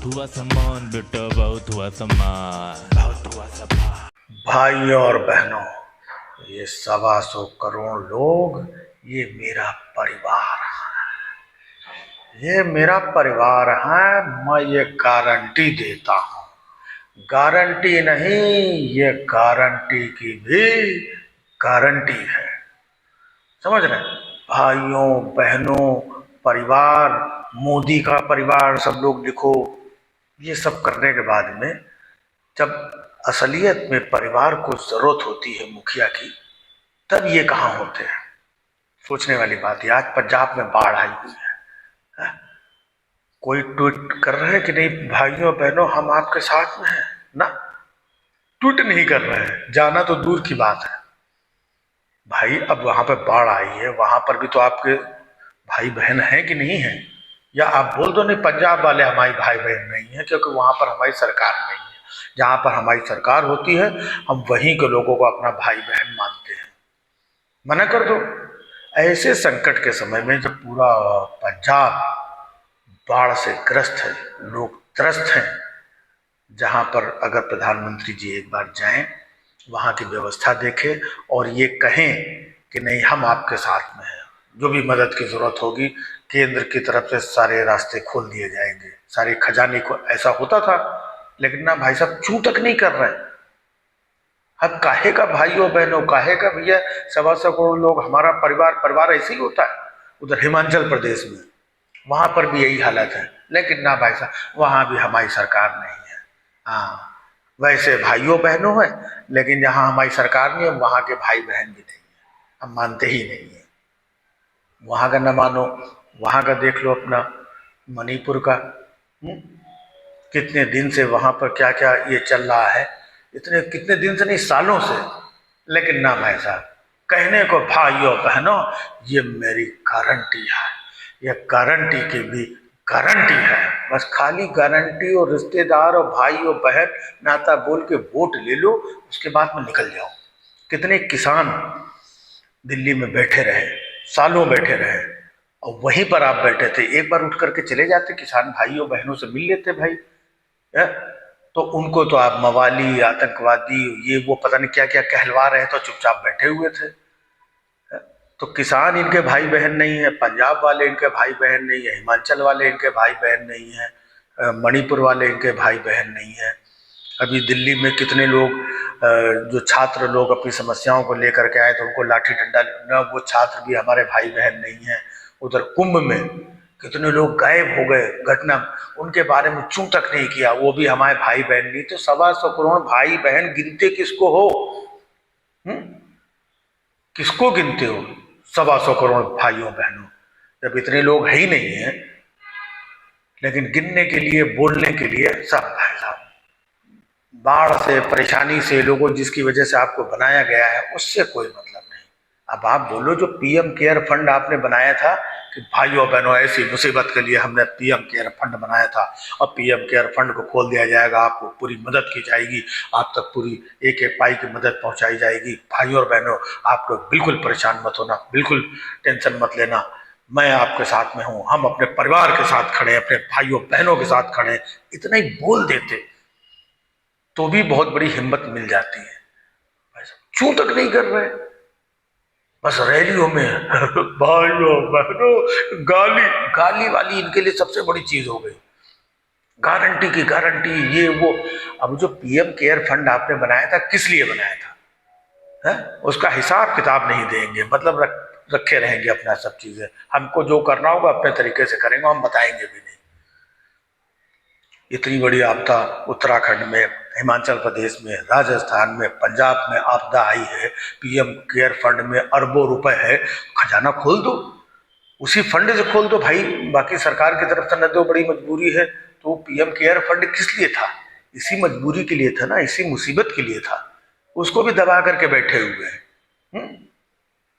बहुत हुआ सामान बेटा, बहुत हुआ सामान, बहुत हुआ सामान। भाइयों और बहनों, ये 125 करोड़ लोग, ये मेरा परिवार है। ये मेरा परिवार है। मैं ये गारंटी देता हूँ, गारंटी नहीं, ये गारंटी की भी गारंटी है। समझ रहे हैं? भाइयों बहनों, परिवार, मोदी का परिवार, सब लोग लिखो। ये सब करने के बाद में जब असलियत में परिवार को जरूरत होती है मुखिया की, तब ये कहाँ होते हैं। सोचने वाली बात है। आज पंजाब में बाढ़ आई हुई है, कोई ट्वीट कर रहे हैं कि नहीं भाइयों बहनों हम आपके साथ में हैं? ना, ट्वीट नहीं कर रहे हैं, जाना तो दूर की बात है। भाई अब वहां पर बाढ़ आई है, वहां पर भी तो आपके भाई बहन हैं कि नहीं है? या आप बोल दो नहीं पंजाब वाले हमारी भाई बहन नहीं है, क्योंकि वहां पर हमारी सरकार नहीं है। जहां पर हमारी सरकार होती है, हम वहीं के लोगों को अपना भाई बहन मानते हैं। मना कर दो। ऐसे संकट के समय में जब पूरा पंजाब बाढ़ से ग्रस्त है, लोग त्रस्त हैं, जहां पर अगर प्रधानमंत्री जी एक बार जाएं, वहां की व्यवस्था देखें और ये कहें कि नहीं हम आपके साथ में हैं, जो भी मदद की जरूरत होगी केंद्र की तरफ से सारे रास्ते खोल दिए जाएंगे, सारे खजाने को। ऐसा होता था, लेकिन ना भाई साहब चूं तक नहीं कर रहे। अब काहे का भाइयों बहनों, काहे का भैया 125 करोड़ लोग हमारा परिवार, परिवार ऐसे ही होता है। उधर हिमाचल प्रदेश में वहां पर भी यही हालत है, लेकिन ना भाई साहब वहां भी हमारी सरकार नहीं है। हाँ, वैसे भाइयों बहनों है, लेकिन जहाँ हमारी सरकार नहीं है वहाँ के भाई बहन भी नहीं है, हम मानते ही नहीं है। वहाँ का न मानो, वहाँ का देख लो अपना मणिपुर का। कितने दिन से वहाँ पर क्या क्या ये चल रहा है, इतने कितने दिन से नहीं, सालों से। लेकिन ना भाई साहब, कहने को भाइयों बहनों ये मेरी गारंटी है, ये गारंटी की भी गारंटी है। बस खाली गारंटी और रिश्तेदार और भाई और बहन नाता बोल के वोट ले लो, उसके बाद में निकल जाओ। कितने किसान दिल्ली में बैठे रहे, सालों बैठे रहे, और वहीं पर आप बैठे थे, एक बार उठ करके चले जाते किसान भाइयों बहनों से मिल लेते भाई है? तो उनको तो आप मवाली, आतंकवादी, ये वो पता नहीं क्या क्या कहलवा रहे, तो चुपचाप बैठे हुए थे। तो किसान इनके भाई बहन नहीं है, पंजाब वाले इनके भाई बहन नहीं है, हिमाचल वाले इनके भाई बहन नहीं है, मणिपुर वाले इनके भाई बहन नहीं है। अभी दिल्ली में कितने लोग जो छात्र लोग अपनी समस्याओं को लेकर के आए, तो उनको लाठी डंडा न, वो छात्र भी हमारे भाई बहन नहीं है। उधर कुंभ में कितने लोग गायब हो गए, घटना, उनके बारे में चूं तक नहीं किया, वो भी हमारे भाई बहन नहीं। तो 125 करोड़ भाई बहन गिनते किसको हो? किसको गिनते हो 125 करोड़ भाइयों बहनों, जब इतने लोग है ही नहीं है। लेकिन गिनने के लिए, बोलने के लिए सब भाई साहब, बाढ़ से, परेशानी से, लोगों जिसकी वजह से आपको बनाया गया है उससे कोई मतलब नहीं। अब आप बोलो जो पीएम केयर फंड आपने बनाया था कि भाइयों बहनों ऐसी मुसीबत के लिए हमने पीएम केयर फंड बनाया था, और पीएम केयर फंड को खोल दिया जाएगा, आपको पूरी मदद की जाएगी, आप तक पूरी एक एक पाई की मदद पहुंचाई जाएगी। भाइयों और बहनों, आप लोग बिल्कुल परेशान मत होना, बिल्कुल टेंशन मत लेना, मैं आपके साथ में हूं, हम अपने परिवार के साथ खड़े, अपने भाइयों बहनों के साथ खड़े। इतना ही बोल देते तो भी बहुत बड़ी हिम्मत मिल जाती है। क्यों तक नहीं कर रहे, बस रैलियों में भाइयों बहनों, गाली गाली वाली इनके लिए सबसे बड़ी चीज हो गई। गारंटी की गारंटी, ये वो। अब जो पीएम केयर फंड आपने बनाया था, किस लिए बनाया था है? उसका हिसाब किताब नहीं देंगे, मतलब रखे रहेंगे अपना सब चीजें, हमको जो करना होगा अपने तरीके से करेंगे, हम बताएंगे भी नहीं। इतनी बड़ी आपदा उत्तराखंड में, हिमाचल प्रदेश में, राजस्थान में, पंजाब में आपदा आई है, पीएम केयर फंड में अरबों रुपए है, खजाना खोल दो, उसी फंड से खोल दो भाई। बाकी सरकार की तरफ से न दो, बड़ी मजबूरी है, तो पीएम केयर फंड किस लिए था? इसी मजबूरी के लिए था ना, इसी मुसीबत के लिए था, उसको भी दबा करके बैठे हुए हैं।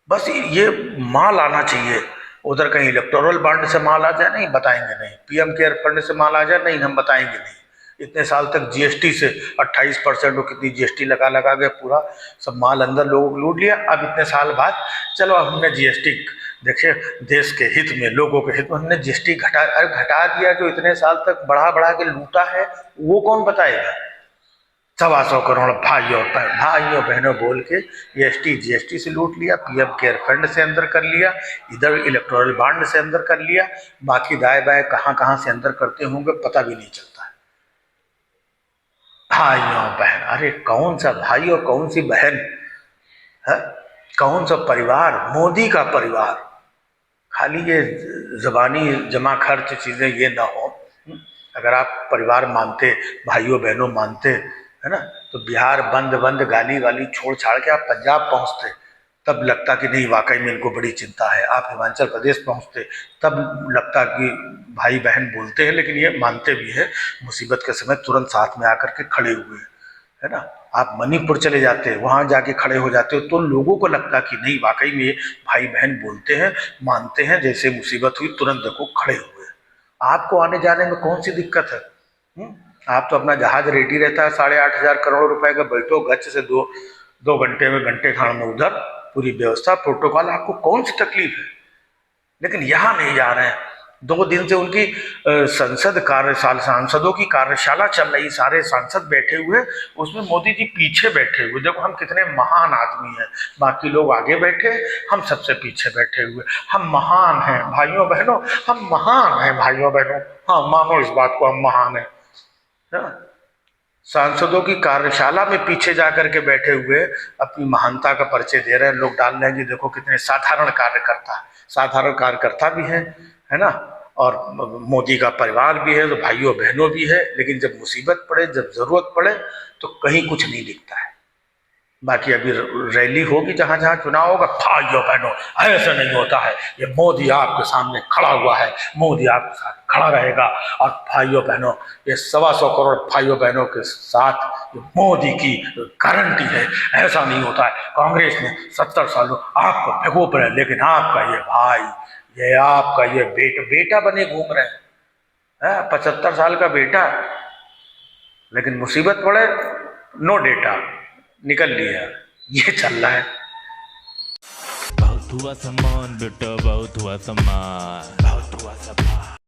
बस ये माल आना चाहिए। उधर कहीं इलेक्टोरल बॉन्ड से माल आ जाए, नहीं बताएंगे नहीं, पीएम केयर फंड से माल आ जाए, नहीं हम बताएंगे नहीं। इतने साल तक जीएसटी से 28% और कितनी जीएसटी लगा लगा के पूरा सब माल अंदर लोगों को लूट लिया। अब इतने साल बाद चलो हमने जीएसटी देखिए, देश के हित में, लोगों के हित में उन्होंने जीएसटी घटा दिया। जो इतने साल तक बढ़ा बढ़ा के लूटा है वो कौन बताएगा। 125 करोड़ भाइयों बहनों बोल के जीएसटी से लूट लिया, पीएम केयर फंड से अंदर कर लिया, इधर इलेक्टोरल बॉन्ड से अंदर कर लिया, बाकी दाएं बाएं कहाँ कहाँ से अंदर करते होंगे पता भी नहीं चलता है। भाइयों बहन, अरे कौन सा भाई और कौन सी बहन है, कौन सा परिवार, मोदी का परिवार। खाली ये जबानी जमा खर्च चीजें ये ना हो। अगर आप परिवार मानते, भाइयों बहनों मानते, है ना, तो बिहार बंद बंद गाली वाली छोड़ छाड़ के आप पंजाब पहुंचते, तब लगता कि नहीं वाकई में इनको बड़ी चिंता है। आप हिमाचल प्रदेश पहुंचते, तब लगता कि भाई बहन बोलते हैं लेकिन ये मानते भी है, मुसीबत के समय तुरंत साथ में आकर के खड़े हुए, है ना। आप मणिपुर चले जाते, वहां जाके खड़े हो जाते हो, तो लोगों को लगता कि नहीं वाकई में ये भाई बहन बोलते हैं, मानते हैं, जैसे मुसीबत हुई तुरंत देखो खड़े हुए। आपको आने जाने में कौन सी दिक्कत है। आप तो अपना जहाज रेडी रहता है, 8.5 करोड़ रुपए का, बैठो गच्छ से दो घंटे में, घंटे खान में उधर पूरी व्यवस्था प्रोटोकॉल, आपको कौन सी तकलीफ है। लेकिन यहाँ नहीं जा रहे हैं। 2 दिन से उनकी संसद कार्यशाला, सांसदों की कार्यशाला चल रही, सारे सांसद बैठे हुए, उसमें मोदी जी पीछे बैठे हुए। देखो हम कितने महान आदमी हैं, बाकी लोग आगे बैठे, हम सबसे पीछे बैठे हुए। हम महान हैं भाइयों बहनों, हम महान हैं भाइयों बहनों। हाँ मानो इस बात को, हम महान हैं। सांसदों की कार्यशाला में पीछे जाकर के बैठे हुए अपनी महानता का परिचय दे रहे हैं। लोग डाल रहे हैं कि देखो कितने साधारण कार्यकर्ता भी हैं, है ना, और मोदी का परिवार भी है, तो भाइयों बहनों भी है। लेकिन जब मुसीबत पड़े, जब जरूरत पड़े, तो कहीं कुछ नहीं दिखता है। बाकी अभी रैली होगी, जहां जहां चुनाव होगा, भाइयों बहनों ऐसा नहीं होता है, ये मोदी आपके सामने खड़ा हुआ है, मोदी आपके साथ खड़ा रहेगा। और भाइयों बहनों, ये 125 करोड़ भाइयों बहनों के साथ मोदी की गारंटी है। ऐसा नहीं होता है। कांग्रेस ने 70 सालों आपको भिगो पड़े, लेकिन आपका ये भाई, ये आपका ये बेटा बने घूम रहे हैं, 75 साल का बेटा, लेकिन मुसीबत पड़े नो डेटा, निकल लिया। ये चल रहा है। बहुत हुआ सम्मान बेटा, बहुत हुआ सम्मान, बहुत हुआ सम्मान।